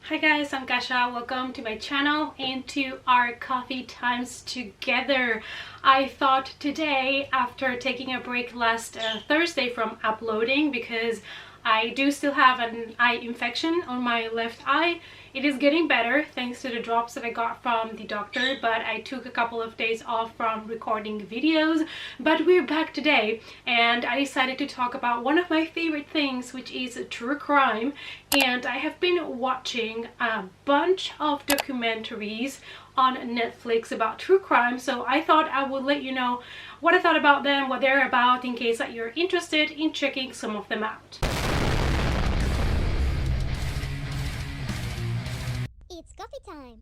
Hi guys, I'm Kasha. Welcome to my channel and to our coffee times together. I thought today, after taking a break last Thursday from uploading because I do still have an eye infection on my left eye. It is getting better thanks to the drops that I got from the doctor, but I took a couple of days off from recording videos. But we're back today and I decided to talk about one of my favorite things, which is true crime. And I have been watching a bunch of documentaries on Netflix about true crime, so I thought I would let you know what I thought about them, what they're about, in case that you're interested in checking some of them out. It's coffee time.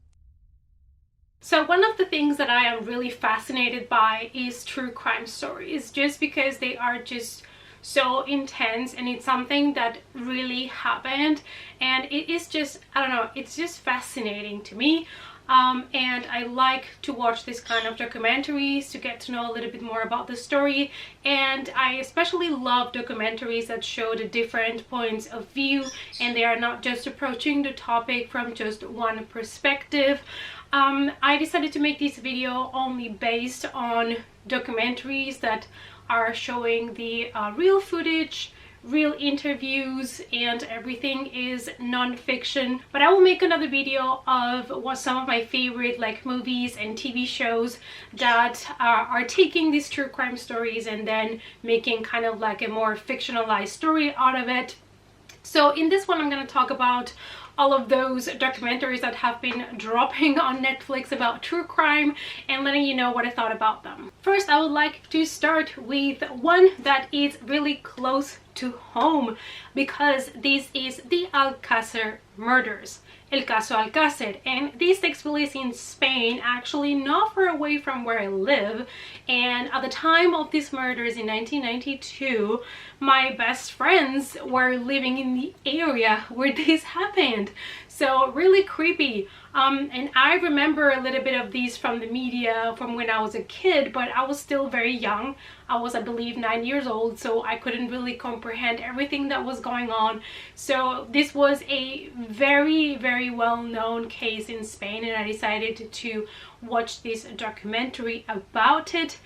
So one of the things that I am really fascinated by is true crime stories, just because they are just so intense and it's something that really happened, and it is just, I don't know, it's just fascinating to me. And I like to watch this kind of documentaries to get to know a little bit more about the story, and I especially love documentaries that show the different points of view and they are not just approaching the topic from just one perspective. I decided to make this video only based on documentaries that are showing the real footage, real interviews, and everything is non-fiction. But I will make another video of what some of my favorite movies and TV shows that are taking these true crime stories and then making kind of like a more fictionalized story out of it. So in this one I'm going to talk about all of those documentaries that have been dropping on Netflix about true crime and letting you know what I thought about them. First, I would like to start with one that is really close to home, because this is the Alcácer murders. El Caso Alcácer, and this takes place in Spain, actually not far away from where I live. And at the time of these murders in 1992, my best friends were living in the area where this happened. So really creepy. And I remember a little bit of these from the media from when I was a kid, but I was still very young. I was, I believe, 9 years old, so I couldn't really comprehend everything that was going on. So this was a very, very well-known case in Spain, and I decided to watch this documentary about it.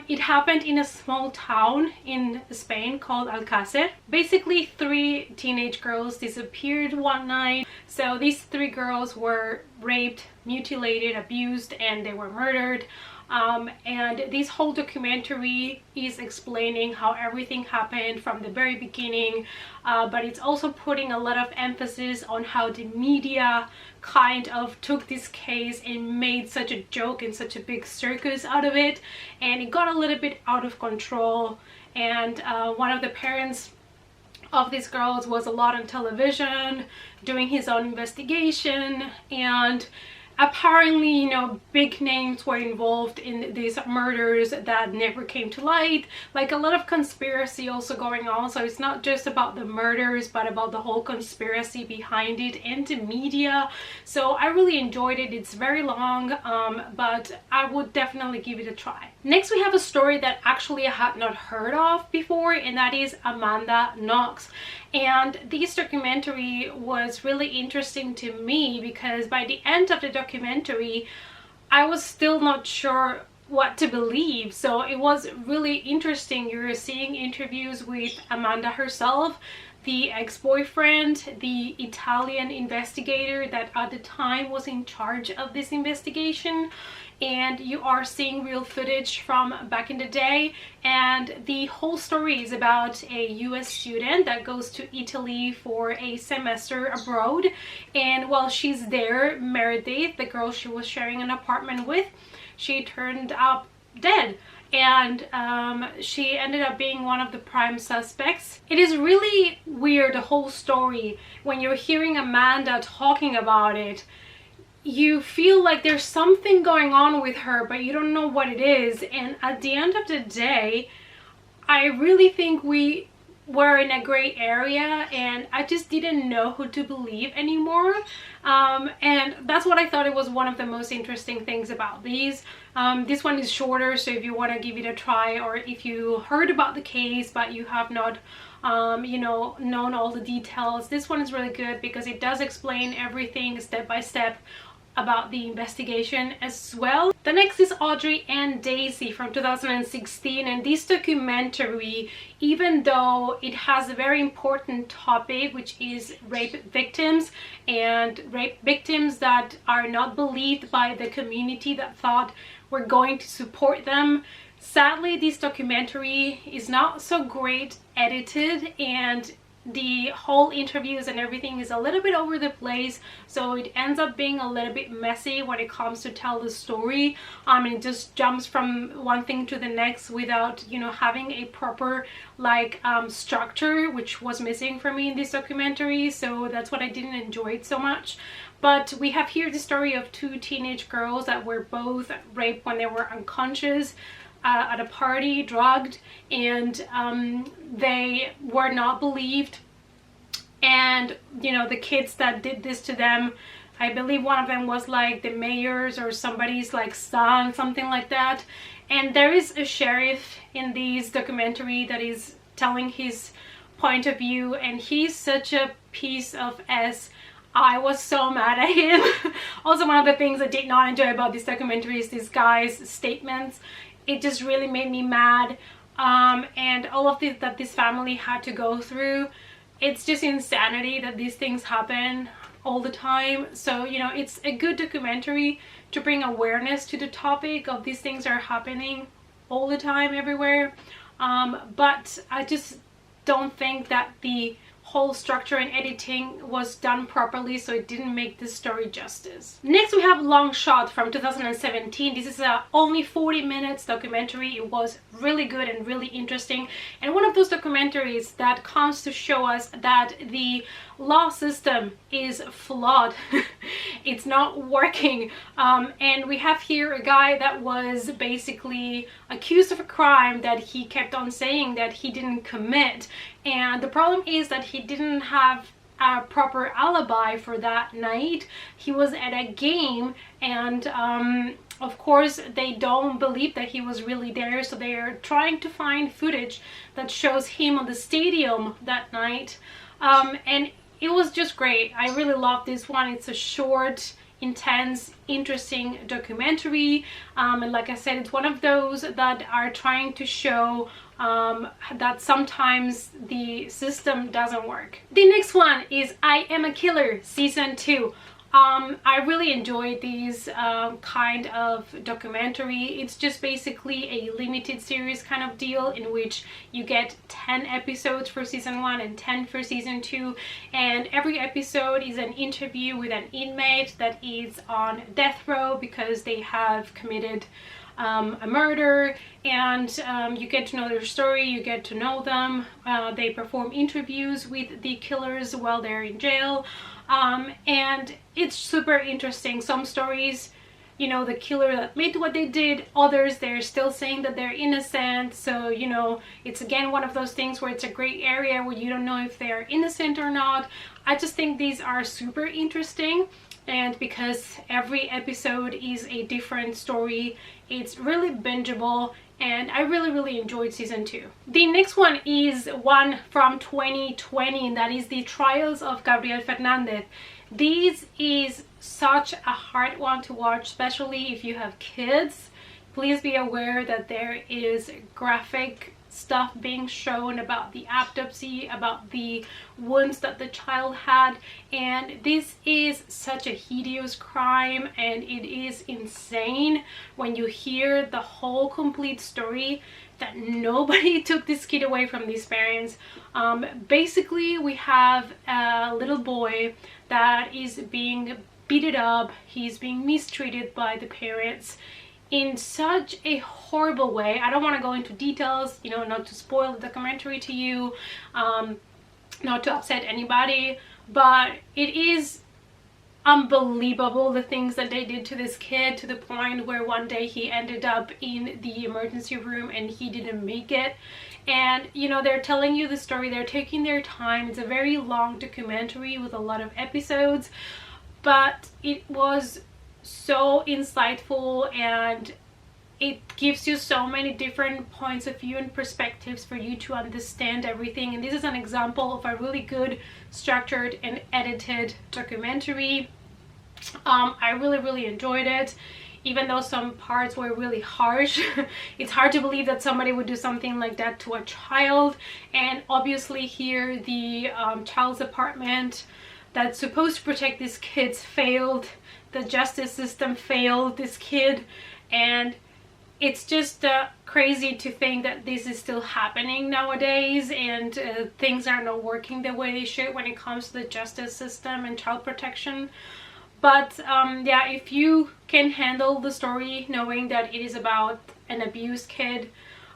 It happened in a small town in Spain called Alcácer. Basically, 3 teenage girls disappeared one night. So these 3 girls were raped, mutilated, abused, and they were murdered. And this whole documentary is explaining how everything happened from the very beginning, but it's also putting a lot of emphasis on how the media kind of took this case and made such a joke and such a big circus out of it, and it got a little bit out of control. And one of the parents of these girls was a lot on television doing his own investigation, and apparently, you know, big names were involved in these murders that never came to light. Like a lot of conspiracy also going on, so it's not just about the murders but about the whole conspiracy behind it and the media. So I really enjoyed it. It's very long, but I would definitely give it a try. Next, we have a story that actually I had not heard of before, and that is Amanda Knox. And this documentary was really interesting to me because by the end of the documentary I was still not sure what to believe. So it was really interesting. You're seeing interviews with Amanda herself, the ex-boyfriend, the Italian investigator that at the time was in charge of this investigation, and you are seeing real footage from back in the day. And the whole story is about a US student that goes to Italy for a semester abroad, and while she's there, Meredith, the girl she was sharing an apartment with, she turned up dead, and she ended up being one of the prime suspects. It is really weird, the whole story. When you're hearing Amanda talking about it, you feel like there's something going on with her, but you don't know what it is. And at the end of the day, I really think we were in a gray area, and I just didn't know who to believe anymore. And that's what I thought it was one of the most interesting things about these. This one is shorter, so if you want to give it a try, or if you heard about the case but you have not you know, known all the details. This one is really good because it does explain everything step by step about the investigation as well. The next is Audrey and Daisy from 2016, and this documentary, even though it has a very important topic, which is rape victims and rape victims that are not believed by the community that thought we're going to support them, sadly this documentary is not so great edited, and the whole interviews and everything is a little bit over the place, so it ends up being a little bit messy when it comes to tell the story. And it just jumps from one thing to the next without, you know, having a proper like structure, which was missing for me in this documentary, so that's what I didn't enjoy it so much. But we have here the story of two teenage girls that were both raped when they were unconscious at a party, drugged, and they were not believed. And you know, the kids that did this to them, I believe one of them was like the mayor's or somebody's like son, something like that. And there is a sheriff in this documentary that is telling his point of view, and he's such a piece of s. I was so mad at him. Also, one of the things I did not enjoy about this documentary is this guy's statements. It just really made me mad, and all of this that this family had to go through, it's just insanity that these things happen all the time. So you know, it's a good documentary to bring awareness to the topic of these things are happening all the time everywhere, but I just don't think that the whole structure and editing was done properly, so it didn't make this story justice. Next we have Long Shot from 2017. This is a only 40 minutes documentary. It was really good and really interesting, and one of those documentaries that comes to show us that the law system is flawed. It's not working, and we have here a guy that was basically accused of a crime that he kept on saying that he didn't commit, and the problem is that he didn't have a proper alibi for that night. He was at a game, and of course they don't believe that he was really there, so they are trying to find footage that shows him on the stadium that night, and it was just great. I really love this one. It's a short, intense, interesting documentary, and like I said, it's one of those that are trying to show that sometimes the system doesn't work. The next one is I Am a Killer season 2. I really enjoyed these kind of documentary. It's just basically a limited series kind of deal in which you get 10 episodes for season 1 and 10 for season 2, and every episode is an interview with an inmate that is on death row because they have committed a murder, and you get to know their story, you get to know them. They perform interviews with the killers while they're in jail, and it's super interesting. Some stories, you know, the killer admit what they did, others they're still saying that they're innocent, so you know, it's again one of those things where it's a gray area where you don't know if they're innocent or not. I just think these are super interesting, and because every episode is a different story, it's really bingeable, and I really enjoyed season 2. The next one is one from 2020, and that is the Trials of Gabrielle Fernandez. This is such a hard one to watch, especially if you have kids. Please be aware that there is graphic stuff being shown about the autopsy, about the wounds that the child had, and this is such a hideous crime, and it is insane when you hear the whole complete story that nobody took this kid away from these parents. Basically, we have a little boy that is being beaten up, he's being mistreated by the parents in such a horrible way. I don't want to go into details, you know, not to spoil the documentary to you, not to upset anybody, but it is unbelievable the things that they did to this kid, to the point where one day he ended up in the emergency room and he didn't make it. And you know, they're telling you the story, they're taking their time. It's a very long documentary with a lot of episodes, but it was so insightful, and it gives you so many different points of view and perspectives for you to understand everything. And this is an example of a really good structured and edited documentary. I really enjoyed it, even though some parts were really harsh. It's hard to believe that somebody would do something like that to a child. And obviously here the child's department that's supposed to protect these kids failed. The justice system failed this kid, and it's just crazy to think that this is still happening nowadays, and things are not working the way they should when it comes to the justice system and child protection. But yeah, if you can handle the story knowing that it is about an abused kid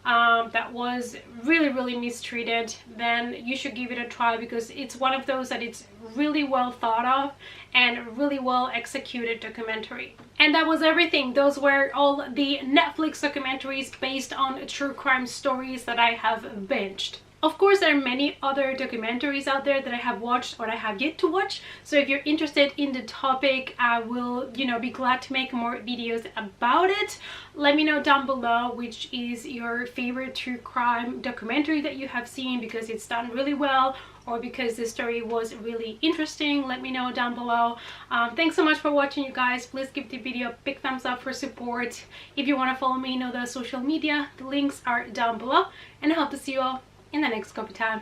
that was really mistreated, then you should give it a try, because it's one of those that it's really well thought of and really well executed documentary. And that was everything. Those were all the Netflix documentaries based on true crime stories that I have binged. Of course, there are many other documentaries out there that I have watched or I have yet to watch. So if you're interested in the topic, I will, be glad to make more videos about it. Let me know down below which is your favorite true crime documentary that you have seen, because it's done really well or because the story was really interesting. Let me know down below. Thanks so much for watching, you guys. Please give the video a big thumbs up for support. If you want to follow me in other social media, the links are down below, and I hope to see you all in the next coffee time.